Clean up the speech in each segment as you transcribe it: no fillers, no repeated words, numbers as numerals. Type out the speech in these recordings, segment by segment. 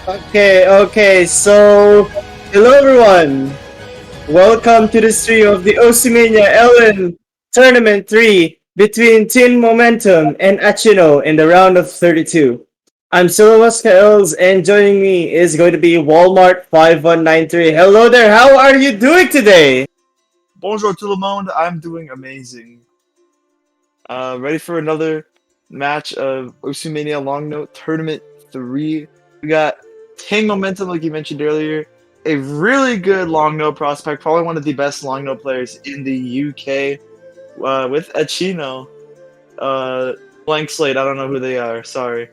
Okay, so hello everyone. Welcome to the stream of the Osimania Ellen Tournament 3 between TingMomentum and Achino in the round of 32. I'm Silawas and joining me is going to be Walmart 5193. Hello there, how are you doing today? Bonjour tout le monde, I'm doing amazing. Ready for another match of Osimania Long Note Tournament 3. We got TingMomentum, like you mentioned earlier, a really good long note prospect, probably one of the best long note players in the UK, with Achino. Blank slate, I don't know who they are, sorry.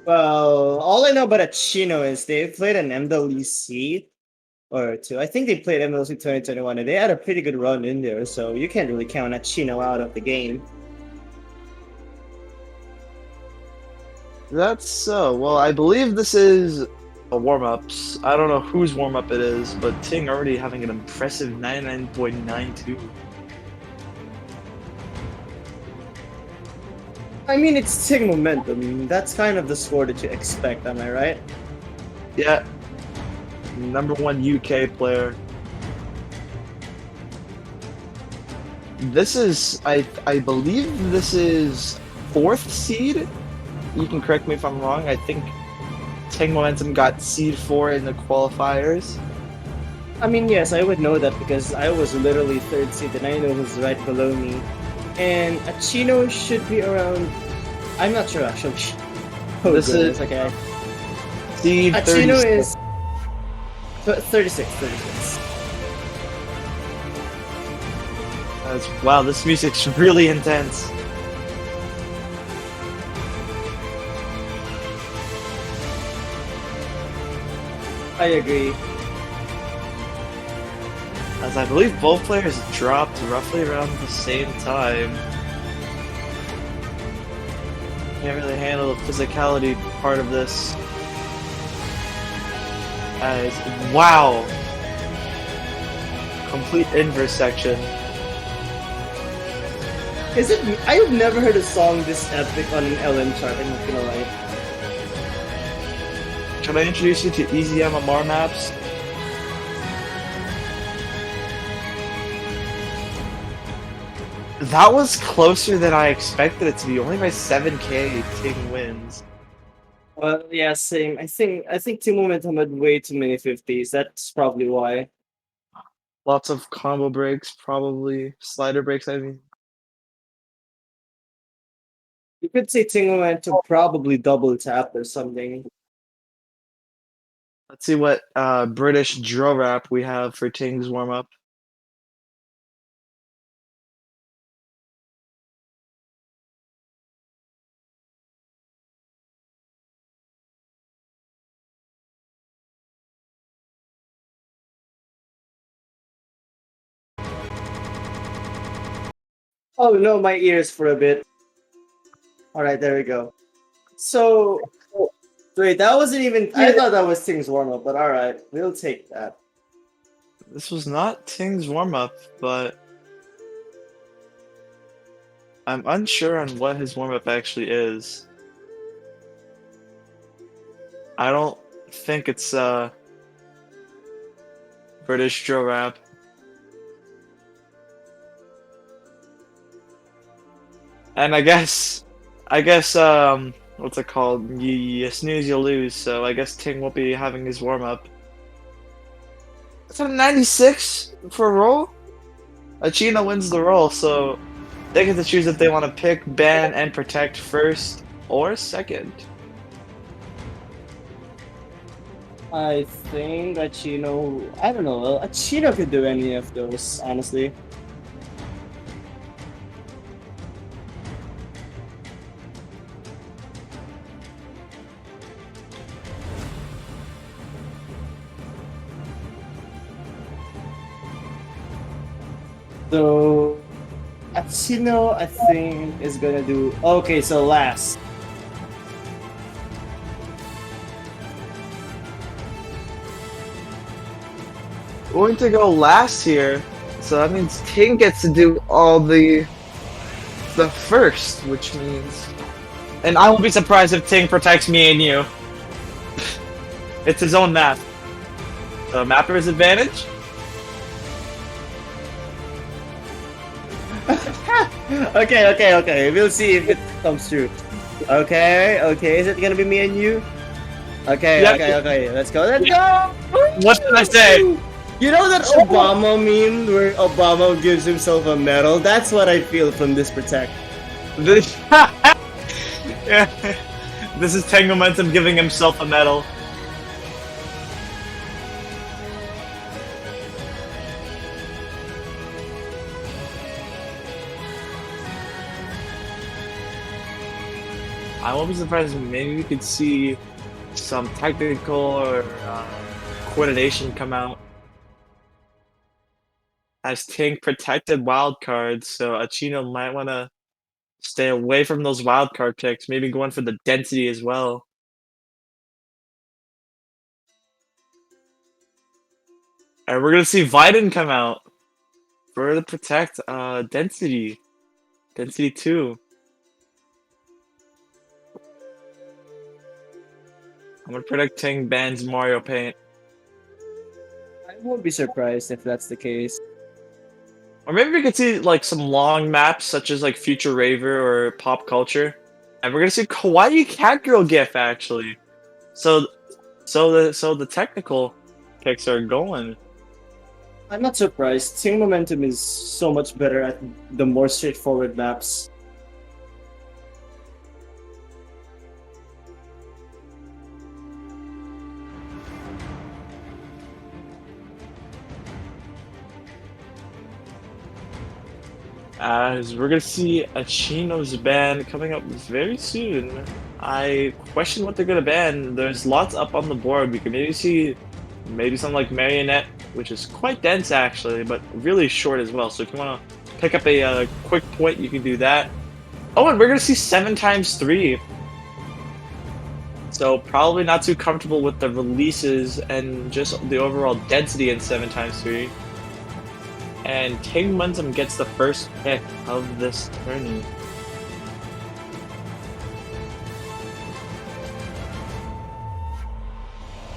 Well, all I know about Achino is they played an MWC or two. I think they played MLC 2021 and they had a pretty good run in there, so you can't really count Achino out of the game. That's so. Well, I believe this is a warm-ups. I don't know whose warm-up it is, but Ting already having an impressive 99.92. I mean, it's TingMomentum. That's kind of the score that you expect, am I right? Yeah. #1 UK player. This is, I believe this is 4th seed. You can correct me if I'm wrong. I think TingMomentum got seed 4 in the qualifiers. I mean, yes, I would know that because I was literally 3rd seed and I know who's right below me. And Achino should be around... I'm not sure actually. Oh, This goodness, is okay. seed Achino 36. is 36. Wow, this music's really intense. I agree. As I believe both players dropped roughly around the same time. Can't really handle the physicality part of this. As, wow! Complete inverse section. Is it? I've never heard a song this epic on an LM chart, I'm not gonna lie. Should I introduce you to easy MMR maps? That was closer than I expected it to be, only by 7k Ting wins. Well, yeah, same. I think TingMomentum had way too many 50s. That's probably why. Lots of combo breaks, probably. Slider breaks, I mean. You could say TingMomentum probably double tap or something. Let's see what British drill rap we have for Ting's warm-up. Oh no, my ears for a bit. Alright, there we go. So, wait, that wasn't even... I thought that was Ting's warm-up, but alright, we'll take that. This was not Ting's warm-up, but I'm unsure on what his warm-up actually is. I don't think it's British drill rap. And I guess what's it called? You snooze, you lose. So I guess Ting won't be having his warm-up. It's a 96 for a roll. Achino wins the roll, so they get to choose if they want to pick, ban, and protect first or second. I think Achino... I don't know. Achino could do any of those, honestly. So, Achino, I think, is gonna do... Okay, so last. Going to go last here, so that means Ting gets to do all the first, which means... And I won't be surprised if Ting protects me and you. It's his own map. So Mapper's advantage. Okay. We'll see if it comes true. Okay. Is it gonna be me and you? Okay. Let's go. What did I say? You know that Obama meme where Obama gives himself a medal? That's what I feel from this protect. This, this is TingMomentum giving himself a medal. I won't be surprised if maybe we could see some technical or coordination come out. As Ting protected wildcards, so Achino might want to stay away from those wildcard picks, maybe going for the density as well. And we're going to see Viden come out for the protect density. Density 2. I'm going to predict Ting bans Mario Paint. I won't be surprised if that's the case. Or maybe we could see like some long maps such as like Future Raver or Pop Culture. And we're gonna see Kawaii Cat Girl GIF actually. So the technical picks are going. I'm not surprised. TingMomentum is so much better at the more straightforward maps. As we're gonna see Achino's ban coming up very soon. I question what they're gonna ban. There's lots up on the board. We can maybe see something like Marionette, which is quite dense actually, but really short as well. So if you want to pick up a quick point, you can do that. Oh, and we're gonna see 7x3. So probably not too comfortable with the releases and just the overall density in 7x3. And TingMomentum gets the first pick of this tourney.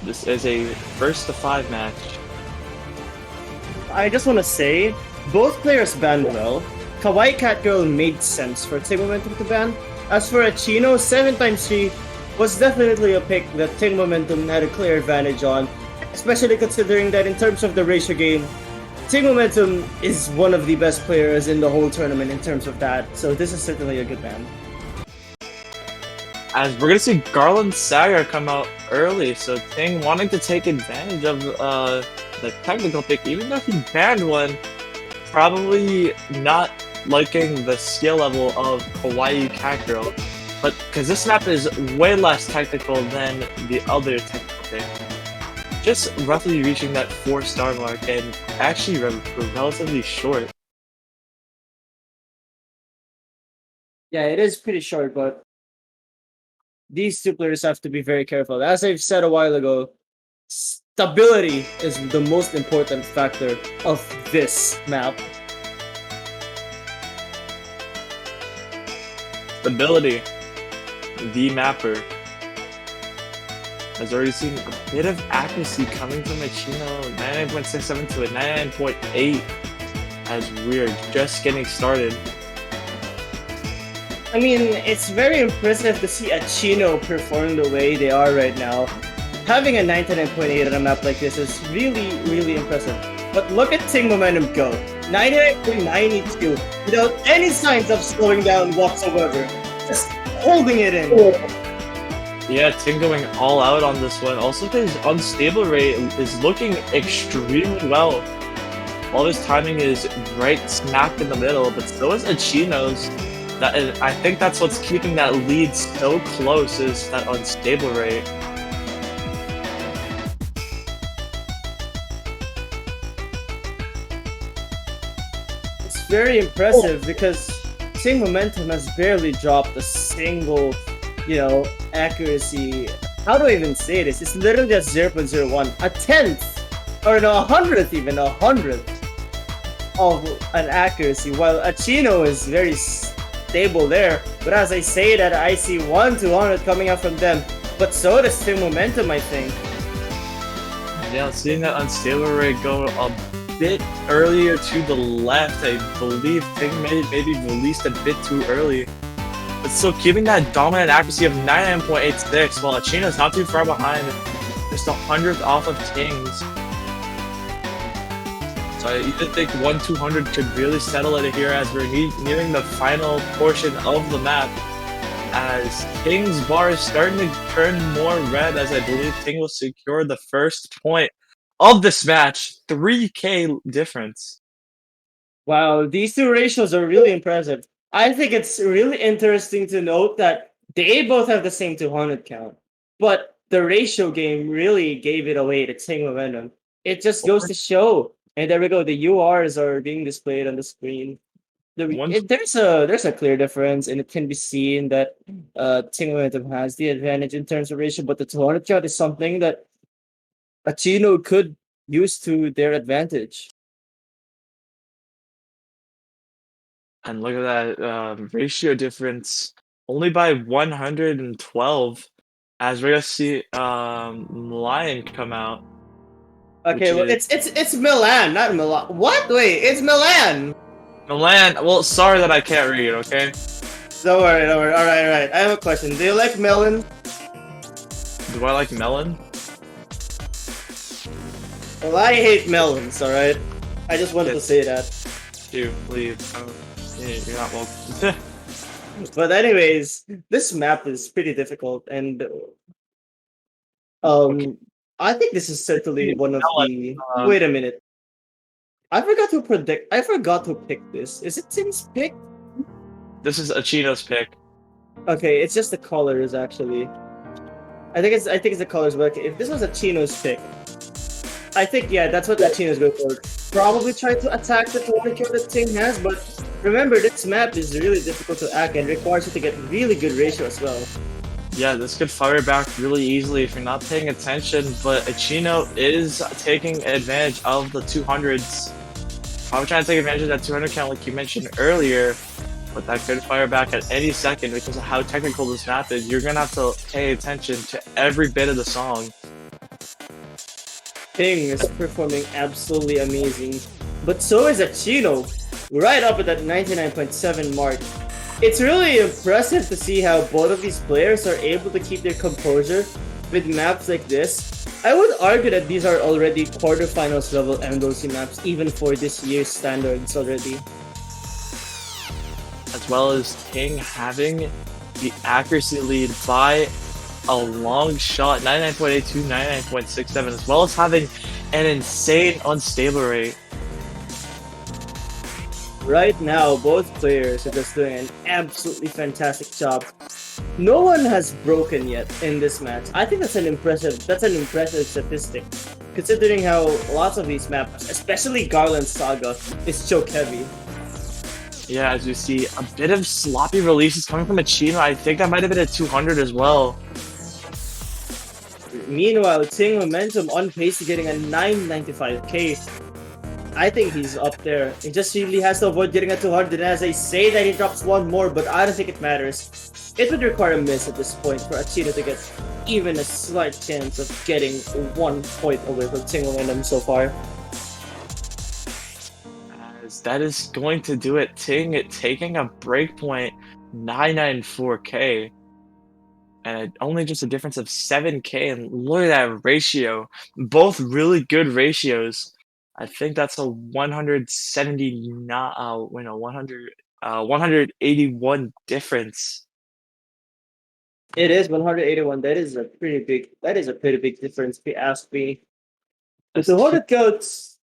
This is a first to 5 match. I just want to say, both players banned well. Kawaii Cat Girl made sense for TingMomentum to ban. As for Achino, 7x3 was definitely a pick that TingMomentum had a clear advantage on, especially considering that in terms of the ratio game, TingMomentum is one of the best players in the whole tournament in terms of that, so this is certainly a good ban. As we're gonna see Garland Saga come out early, so Ting wanting to take advantage of the technical pick, even though he banned one, probably not liking the skill level of Kawaii Cat Girl, but because this map is way less technical than the other technical pick. Just roughly reaching that 4-star mark and actually relatively short. Yeah, it is pretty short, but these two players have to be very careful. As I've said a while ago, stability is the most important factor of this map. Stability. The mapper has already seen a bit of accuracy coming from Achino, 99.67 to a 99.8 as we're just getting started. I mean, it's very impressive to see Achino perform the way they are right now. Having a 99.8 on a map like this is really, really impressive. But look at TingMomentum go. 99.92 without any signs of slowing down whatsoever. Just holding it in. Yeah, Ting going all out on this one. Also, his unstable rate is looking extremely well. All his timing is right smack in the middle, but so is Achino's. I think that's what's keeping that lead so close, is that unstable rate. It's very impressive because TingMomentum has barely dropped a single, accuracy. How do I even say this? It's literally just 0.01. A tenth, or no, a hundredth even, a hundredth of an accuracy, while Achino is very stable there. But as I say that, I see 1-200 coming out from them. But so does TingMomentum, I think. Yeah, seeing that unstable rate go a bit earlier to the left, I believe Ting maybe released a bit too early. But still keeping that dominant accuracy of 99.86, while Achino's not too far behind, just 100th off of Ting's. So I even think 1-200 could really settle it here as we're nearing the final portion of the map. As Ting's bar is starting to turn more red, as I believe Ting will secure the first point of this match. 3K difference. Wow, these two ratios are really impressive. I think it's really interesting to note that they both have the same 200 count, but the ratio game really gave it away to TingMomentum. It just goes to show. And there we go. The URs are being displayed on the screen. There's a clear difference, and it can be seen that TingMomentum has the advantage in terms of ratio, but the 200 count is something that Achino could use to their advantage. And look at that ratio difference, only by 112. As we're gonna see Lion come out. Okay, well, it's Milan, not Milan. What? Wait, it's Milan. Milan, well, sorry that I can't read, okay? Don't worry, don't worry. All right, all right. I have a question. Do you like melon? Do I like melon? Well, I hate melons. All right. I just wanted to say that. Dude, please. You're not welcome. But anyways, this map is pretty difficult, and Okay. I think this is certainly one of the. Um, Wait a minute. I forgot to predict. I forgot to pick this. Is it Tim's pick? This is Achino's pick. Okay, it's just the colors actually. I think it's the colors, but okay, if this was Achino's pick, I think yeah, that's what Achino's going for. Probably try to attack the 200 kill that Ting has, but remember this map is really difficult to act and requires you to get really good ratio as well. Yeah, this could fire back really easily if you're not paying attention, but Achino is taking advantage of the 200s. Probably trying to take advantage of that 200 count like you mentioned earlier, but that could fire back at any second because of how technical this map is. You're gonna have to pay attention to every bit of the song. Ting is performing absolutely amazing, but so is Achino, right up at that 99.7 mark. It's really impressive to see how both of these players are able to keep their composure with maps like this. I would argue that these are already quarterfinals level MDOC maps, even for this year's standards already. As well as Ting having the accuracy lead by a long shot, 99.82, 99.67, as well as having an insane unstable rate. Right now, both players are just doing an absolutely fantastic job. No one has broken yet in this match. I think that's an impressive statistic, considering how lots of these maps, especially Garland Saga, is choke heavy. Yeah, as you see, a bit of sloppy releases coming from Achino. I think that might have been a 200 as well. Meanwhile, TingMomentum on pace to getting a 995k. I think he's up there. He just really has to avoid getting a 200, and as I say that, he drops one more, but I don't think it matters. It would require a miss at this point for Achino to get even a slight chance of getting 1 point away from TingMomentum so far. As that is going to do it. Ting taking a breakpoint 994k. And only just a difference of 7k, and look at that ratio. Both really good ratios. I think that's a 181 difference. It is 181. That is a pretty big difference if you ask me. But the Hornet counts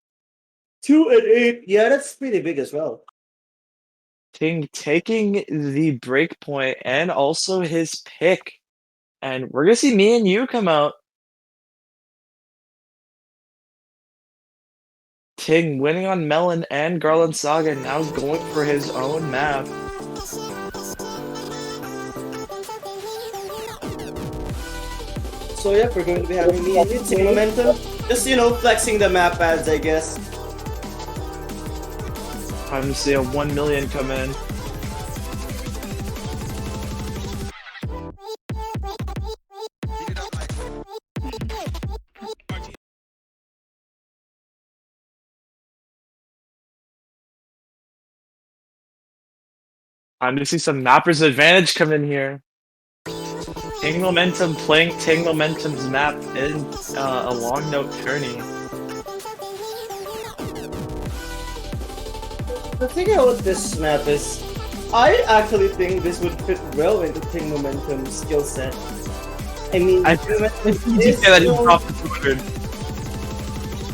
2 and 8. Yeah, that's pretty big as well. Ting taking the breakpoint and also his pick. And we're gonna see me and you come out. Ting winning on Melon and Garland Saga, now going for his own map. So yeah, we're going to be having me and you, TingMomentum. Just, flexing the map ads, I guess. Time to see a 1 million come in. I'm to see some Mapper's advantage come in here. TingMomentum playing TingMomentum's map in a long note tourney. The thing about this map is, I actually think this would fit well into TingMomentum's skill set. I mean, I think you say that he dropped the 200.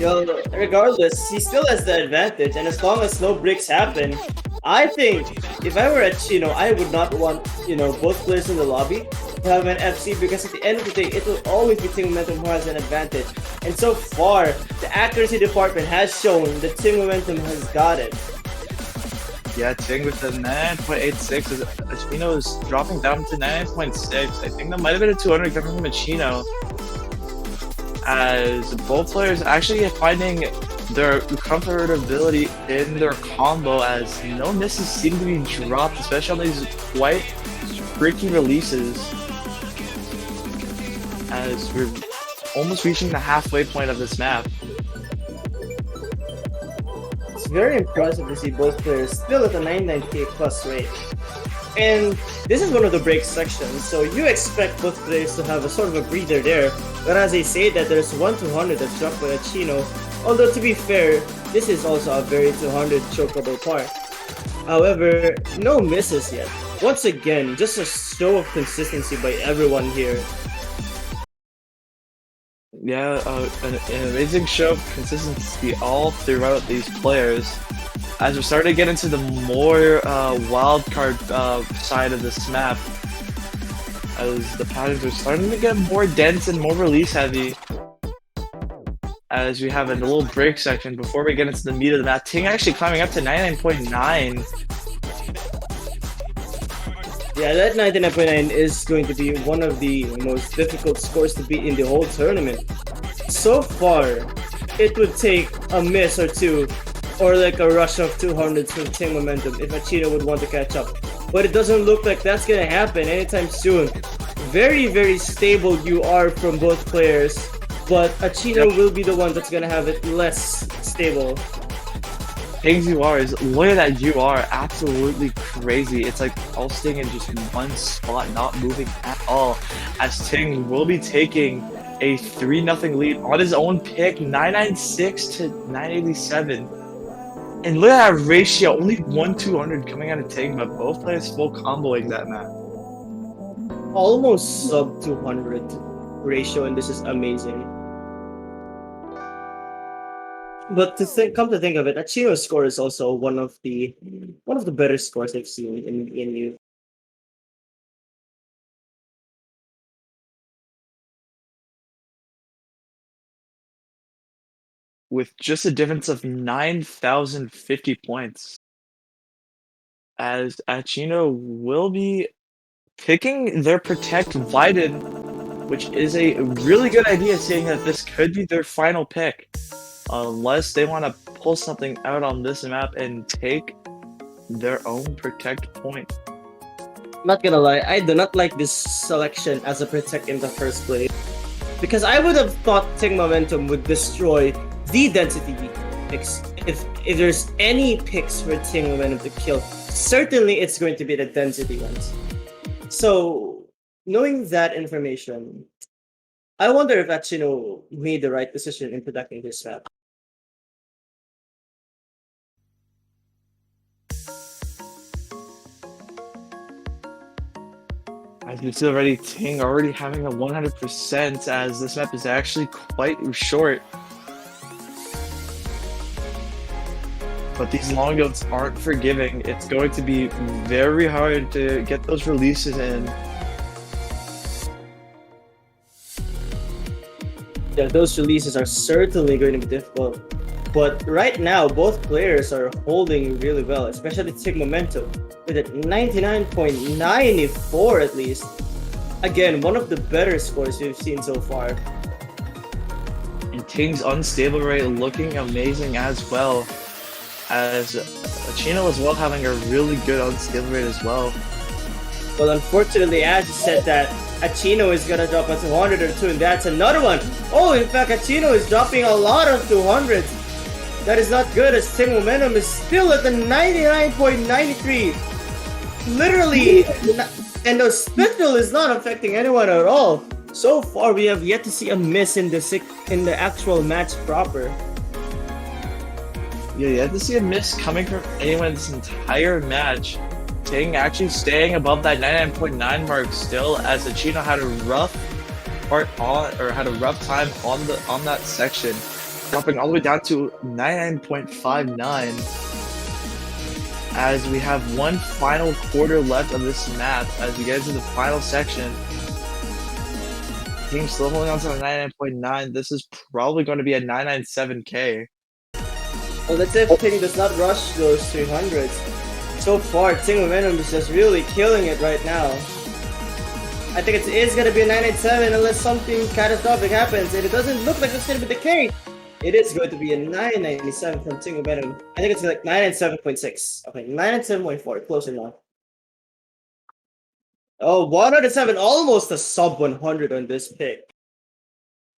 Yo, regardless, he still has the advantage, and as long as no breaks happen, I think if I were Achino, I would not want, both players in the lobby to have an FC, because at the end of the day, it will always be TingMomentum who has an advantage. And so far, the accuracy department has shown that TingMomentum has got it. Yeah, Ting with the 9.86. Achino is dropping down to 9.6. I think that might have been a 200 coming from Achino. As both players actually finding their comfortability in their combo, as no misses seem to be dropped, especially on these quite tricky releases. As we're almost reaching the halfway point of this map. It's very impressive to see both players still at the 99k plus rate. And this is one of the break sections, so you expect both players to have a sort of a breather there. But as I say that, there's 1-200 that's dropped by Achino. Although to be fair, this is also a very 200 chokeable part. However, no misses yet. Once again, just a show of consistency by everyone here. Yeah, an amazing show of consistency all throughout these players. As we're starting to get into the more wildcard side of this map, as the patterns are starting to get more dense and more release heavy. As we have a little break section before we get into the meat of the map. Ting actually climbing up to 99.9. Yeah, that 99.9 is going to be one of the most difficult scores to beat in the whole tournament. So far, it would take a miss or two, or like a rush of 200s from TingMomentum if Achino would want to catch up. But it doesn't look like that's gonna happen anytime soon. Very, very stable UR from both players, but Achino will be the one that's gonna have it less stable. Ting's UR is, look at that UR, absolutely crazy. It's like all staying in just one spot, not moving at all. As Ting will be taking a 3-0 lead on his own pick, 996 to 987. And look at that ratio, only 1-200 coming out of Ting, but both players full comboing that map. Almost sub 200 ratio, and this is amazing. But come to think of it, Achino's score is also one of the better scores I've seen in you. With just a difference of 9,050 points. As Achino will be picking their Protect Widen, which is a really good idea, seeing that this could be their final pick. Unless they want to pull something out on this map and take their own Protect point. I'm not gonna lie, I do not like this selection as a Protect in the first place. Because I would have thought TingMomentum would destroy the density picks. If there's any picks for TingMomentum to kill, certainly it's going to be the density ones. So, knowing that information, I wonder if Achino made the right decision in protecting this map. As you see already, Ting already having a 100%, as this map is actually quite short. But these long notes aren't forgiving. It's going to be very hard to get those releases in. Yeah, those releases are certainly going to be difficult. But right now, both players are holding really well, especially TingMomentum, with a 99.94 at least. Again, one of the better scores we've seen so far. And Ting's unstable rate looking amazing as well. As Achino as well having a really good unstable rate as well. Well, unfortunately, as you said that, Achino is gonna drop a 200 or two, and that's another one. Oh, in fact, Achino is dropping a lot of 200s. That is not good, as TingMomentum is still at the 99.93. literally, and the spectral is not affecting anyone at all. So far, we have yet to see a miss in the actual match proper. Yeah, you have to see a miss coming from anyone this entire match. Ting actually staying above that 99.9 mark still, as Achino had a rough time on that section, dropping all the way down to 99.59. As we have one final quarter left of this map, as we get into the final section. Ting still holding on to the 99.9. This is probably going to be a 997k. Well, let's say if Ting does not rush those 300s. So far, TingMomentum is just really killing it right now. I think it is going to be a 997 unless something catastrophic happens, and it doesn't look like it's going to be the case. It is going to be a 997 from TingMomentum. I think it's like 997.6. Okay, 997.4, close enough. Oh, 107, almost a sub 100 on this pick.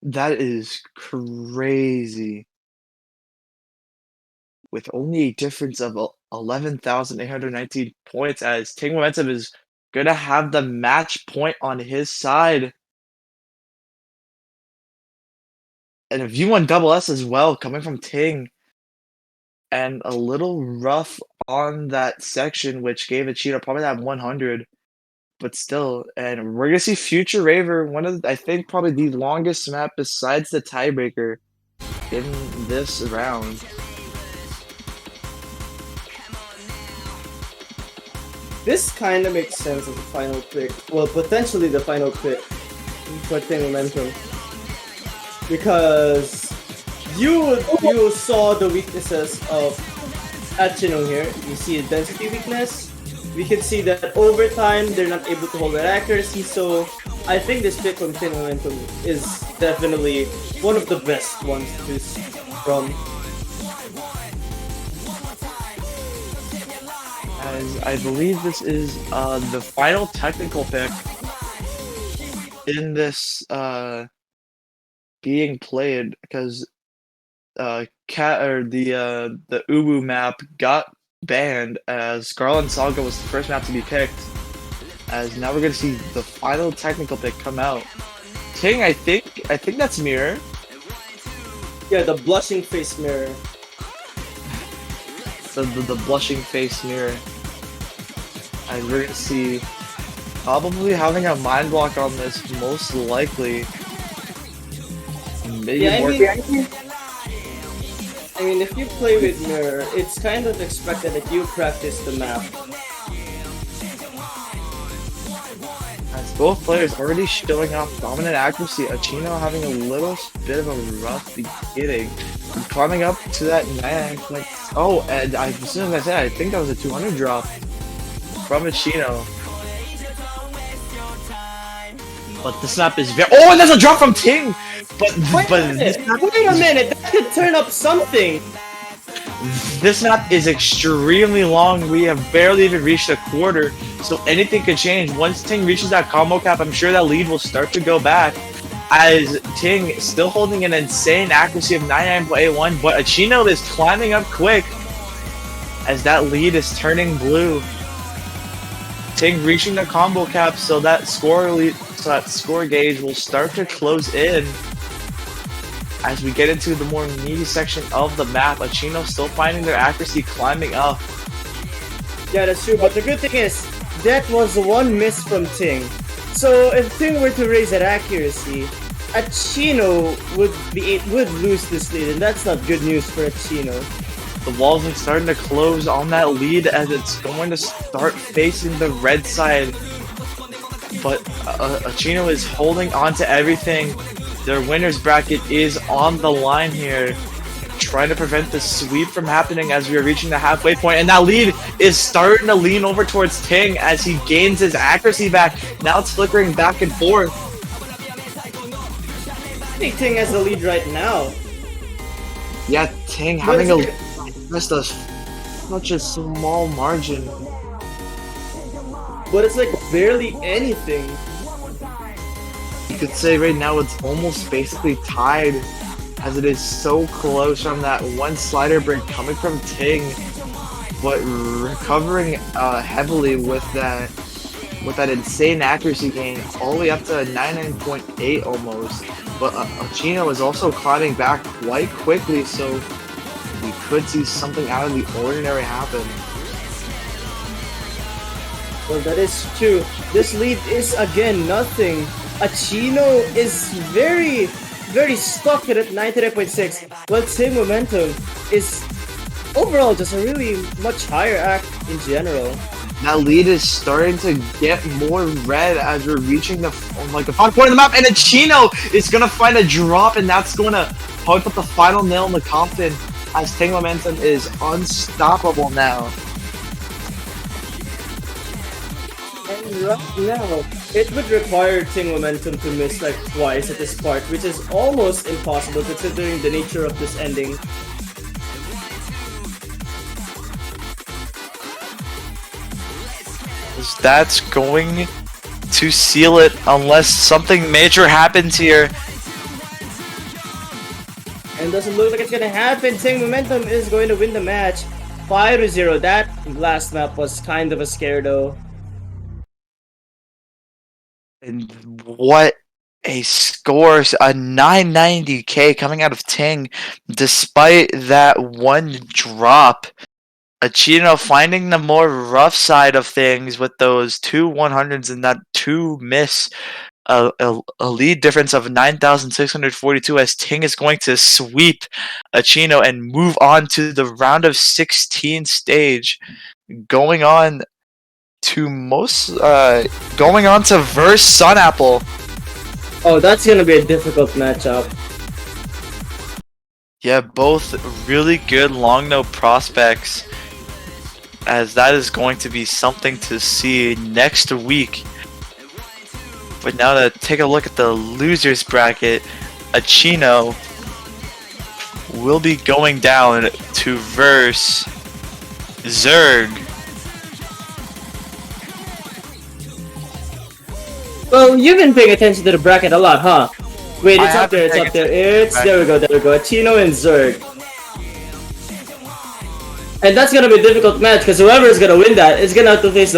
That is crazy. With only a difference of 11,819 points, as TingMomentum is going to have the match point on his side. And a V1 double S as well, coming from Ting. And a little rough on that section, which gave Achino probably that 100. But still, and we're going to see Future Raver, one of, I think, probably the longest map besides the tiebreaker in this round. This kind of makes sense as a final pick. Well, potentially the final pick for TingMomentum. Because you saw the weaknesses of Achino here. You see a density weakness. We can see that over time they're not able to hold that accuracy. So I think this pick from TingMomentum is definitely one of the best ones to choose from. As I believe this is the final technical pick in this being played, because the Ubu map got banned, as Garland Saga was the first map to be picked. As now we're gonna see the final technical pick come out. Ting, I think that's Mirror. Yeah, the blushing face mirror. The blushing face mirror. And we're gonna see probably having a mind block on this, most likely. Maybe Yeah, more. I mean, if you play with mirror, it's kind of expected that you practice the map. As both players already showing off dominant accuracy, Achino having a little bit of a rough beginning, climbing up to that 9. Oh, and as soon as I said, I think that was a 200 drop from Achino. But this map is very— oh, and there's a drop from Ting! But Wait a minute, that could turn up something! This map is extremely long. We have barely even reached a quarter, so anything could change. Once Ting reaches that combo cap, I'm sure that lead will start to go back, as Ting still holding an insane accuracy of 99.81, but Achino is climbing up quick as that lead is turning blue. Ting reaching the combo cap, so that score gauge will start to close in. As we get into the more meaty section of the map, Achino still finding their accuracy climbing up. Yeah, that's true, but the good thing is, that was one miss from Ting. So if Ting were to raise that accuracy, Achino would lose this lead, and that's not good news for Achino. The walls are starting to close on that lead, as it's going to start facing the red side. But Achino is holding on to everything. Their winner's bracket is on the line here, trying to prevent the sweep from happening as we are reaching the halfway point. And that lead is starting to lean over towards Ting as he gains his accuracy back. Now it's flickering back and forth. I think Ting has the lead right now. Yeah, Ting having just such a small margin. But it's like barely anything. You could say right now it's almost basically tied, as it is so close from that one slider break coming from Ting. but recovering heavily with that insane accuracy gain, all the way up to 99.8 almost. But Achino is also climbing back quite quickly, so we could see something out of the ordinary happen. Well, that is true. This lead is again nothing. Achino is very, very stuck at 99.6. While TingMomentum is overall just a really much higher act in general. That lead is starting to get more red as we're reaching the final point of the map, and Achino is gonna find a drop, and that's gonna probably put the final nail in the coffin, as TingMomentum is unstoppable now. And right now, it would require TingMomentum to miss like twice at this part, which is almost impossible considering the nature of this ending. That's going to seal it unless something major happens here. And doesn't look like it's gonna happen. TingMomentum is going to win the match 5-0. That last map was kind of a scare though. And what a score, a 990k coming out of Ting, despite that one drop. Achino finding the more rough side of things with those two 100s and that two miss. A lead difference of 9,642 as Ting is going to sweep Achino and move on to the round of 16 stage, going on to verse Sunapple. Oh, that's gonna be a difficult matchup. Yeah, both really good long note prospects, as that is going to be something to see next week. But now to take a look at the losers bracket, Achino will be going down to verse Zerg. Well, you've been paying attention to the bracket a lot, huh? Wait, it's I up there, it's have up been there. paying It's there we go, there we go. Achino and Zerg. And that's gonna be a difficult match because whoever is gonna win that is gonna have to face the